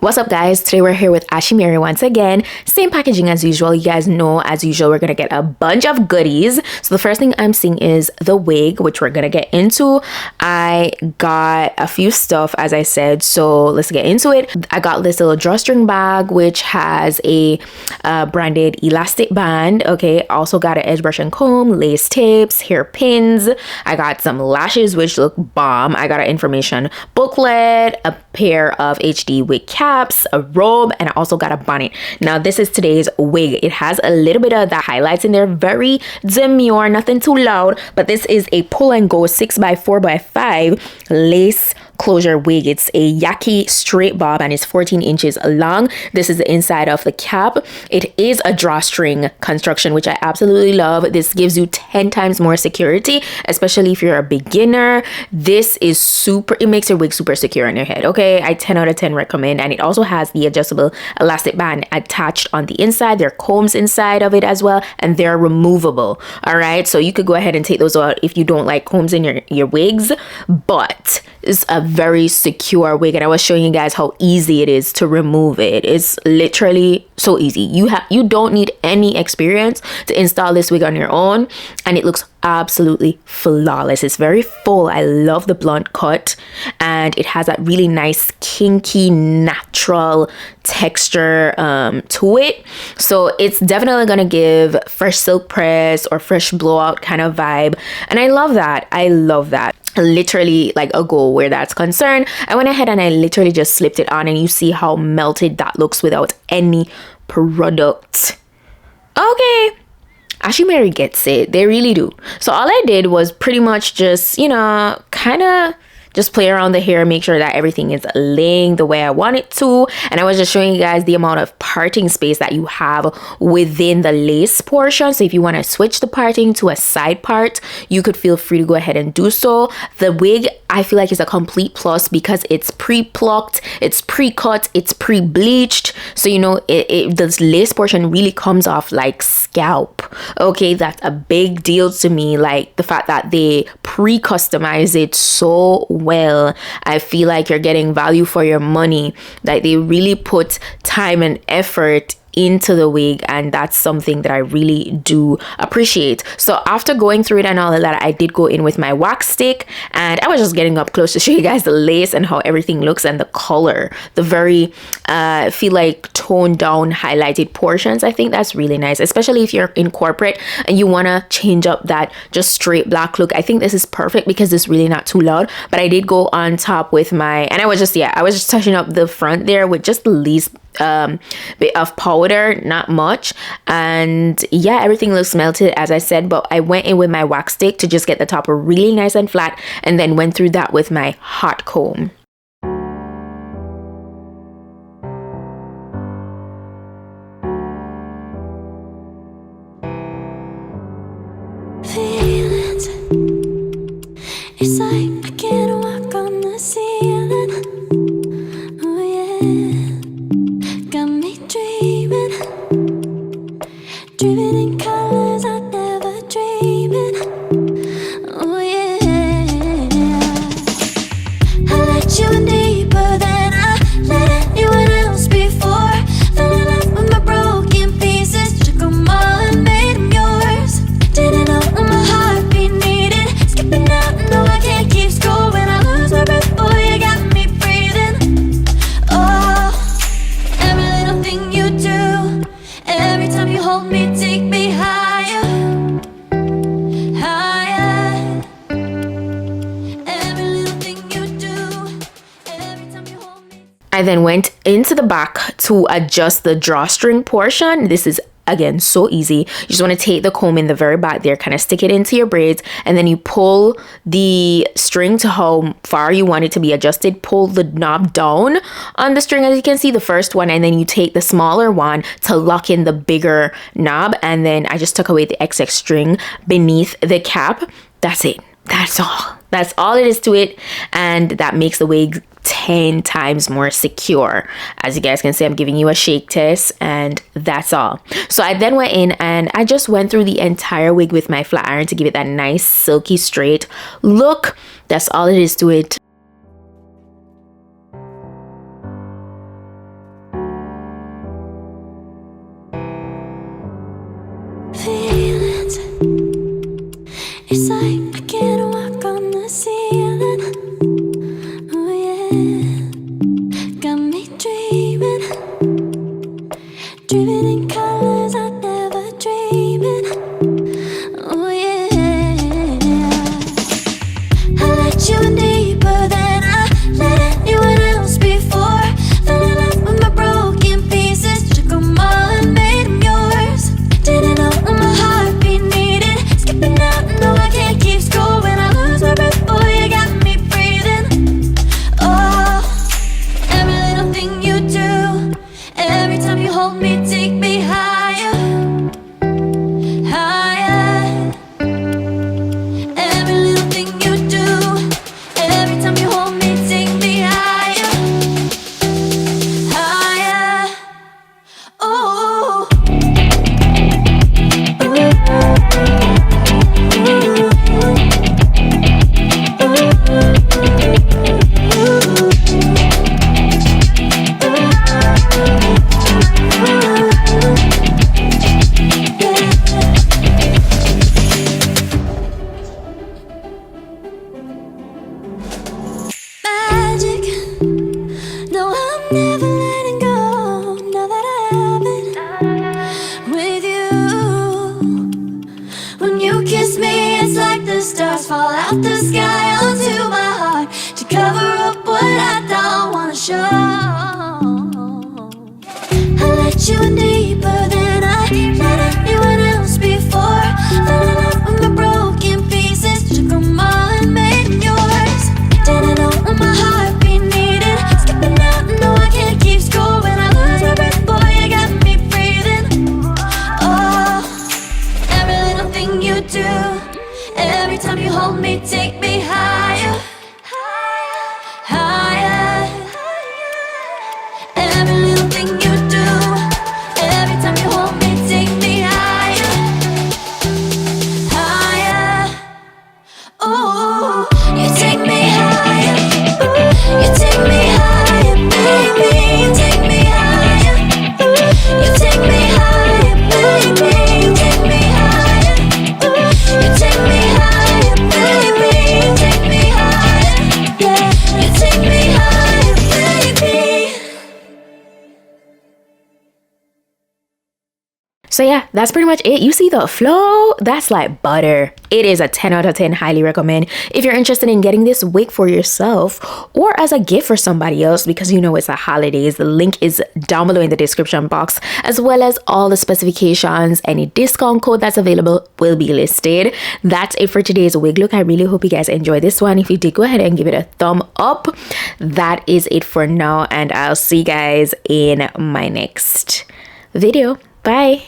What's up, guys? Today we're here with Ashimiri once again. Same packaging as usual. You guys know, as usual, we're gonna get a bunch of goodies. So the first thing I'm seeing is the wig, which we're gonna get into. I got a few stuff, as I said, so let's get into it. I got this little drawstring bag, which has a branded elastic band. Okay, also got an edge brush and comb, lace tips, hair pins. I got some lashes, which look bomb. I got an information booklet, a pair of HD wig caps, a robe, and I also got a bonnet. Now this is today's wig. It has a little bit of the highlights in there, very demure, nothing too loud, but this is a pull and go 6x4.5 lace closure wig. It's a Yaki straight bob and it's 14 inches long. This is the inside of the cap. It is a drawstring construction, which I absolutely love. This gives you 10 times more security, especially if you're a beginner. This is super, it makes your wig super secure on your head. Okay, I 10 out of 10 recommend. And it also has the adjustable elastic band attached on the inside. There are combs inside of it as well, and they're removable. All right, so you could go ahead and take those out if you don't like combs in your wigs, but it's a very secure wig, and I was showing you guys how easy it is to remove it. It's literally so easy. You don't need any experience to install this wig on your own, and it looks absolutely flawless. It's very full. I love the blunt cut, and it has that really nice kinky natural texture to it, so it's definitely gonna give fresh silk press or fresh blowout kind of vibe, and I love that. I love that. Literally like a goal where that's concerned. I went ahead and I literally just slipped it on, and you see how melted that looks without any product. Okay, Ashimiri gets it. They really do. So all I did was pretty much just, you know, kind of just play around the hair, make sure that everything is laying the way I want it to. And I was just showing you guys the amount of parting space that you have within the lace portion. So if you want to switch the parting to a side part, you could feel free to go ahead and do so. The wig, I feel like, is a complete plus because it's pre-plucked, it's pre-cut, it's pre-bleached. So, you know, this lace portion really comes off like scalp. Okay, that's a big deal to me. Like the fact that they pre-customize it so well. I feel like you're getting value for your money. Like they really put time and effort into the wig, and that's something that I really do appreciate. So after going through it and all of that, I did go in with my wax stick, and I was just getting up close to show you guys the lace and how everything looks and the color, the very feel like toned down highlighted portions. I think that's really nice, especially if you're in corporate and you want to change up that just straight black look. I think this is perfect because it's really not too loud. But I did go on top with my, and I was just touching up the front there with just the least bit of powder, not much, and yeah, everything looks melted as I said. But I went in with my wax stick to just get the top really nice and flat, and then went through that with my hot comb. Feelings, it's like I can't walk on the ceiling. Oh yeah, got me dreaming in colors I never dreamed. Oh yeah, I let you in deeper than I let anyone else before. Fell in love with my broken pieces, took them all and made them yours. Didn't know what my heartbeat needed, skipping out, no I can't keep score. When I lose my breath, boy, you got me breathing. Oh, every little thing you do, every time you hold me, take me higher, higher. Every little thing you do, every time you hold me. I then went into the back to adjust the drawstring portion. This is again so easy. You just want to take the comb in the very back there, kind of stick it into your braids, and then you pull the string to how far you want it to be adjusted. Pull the knob down on the string, as you can see, the first one, and then you take the smaller one to lock in the bigger knob. And then I just took away the excess string beneath the cap. That's it. That's all it is to it, and that makes the wig 10 times more secure. As you guys can see, I'm giving you a shake test, and that's all. So I then went in and I just went through the entire wig with my flat iron to give it that nice silky straight look. That's all it is to it. living in colors I never dreamed. Oh yeah, I let you in deeper than I let anyone else before. Fell in love with my broken pieces, took them all and made them yours. Didn't know what my heartbeat needed, skipping out, no I can't keep score. When I lose my breath, boy, you got me breathing. Oh, every little thing you do, every time you hold me, take me higher, higher. Every little thing you do, every time you hold me, take me higher, higher. Oh, magic. No, I'm never letting go. Now that I have it with you. When you kiss me, it's like the stars fall out the sky onto my heart to cover up what I don't wanna show. I let you in deeper than I let anyone else before. Fell in love with my broken pieces, took them all and made them yours. Didn't know what my heartbeat needed, skipping out, no I can't keep score. When I lose my breath, boy, you got me breathing. Oh, every little thing you do, every time you hold me, take me higher, higher. Every little thing you do, every time you hold me, take me higher, higher. Oh, you take me higher, you take me higher, baby, you take me higher, you take me higher, baby, you take me higher, you take me higher, baby, you take me higher, yeah, you take me higher, baby. So yeah, that's pretty much it. You see the flow? That's like butter. It is a 10 out of 10. Highly recommend if you're interested in getting this wig for yourself or as a gift for somebody else, because you know it's the holidays. The link is down below in the description box, as well as all the specifications. Any discount code that's available will be listed. That's it for today's wig look. I really hope you guys enjoy this one. If you did, go ahead and give it a thumb up. That is it for now, and I'll see you guys in my next video. Bye.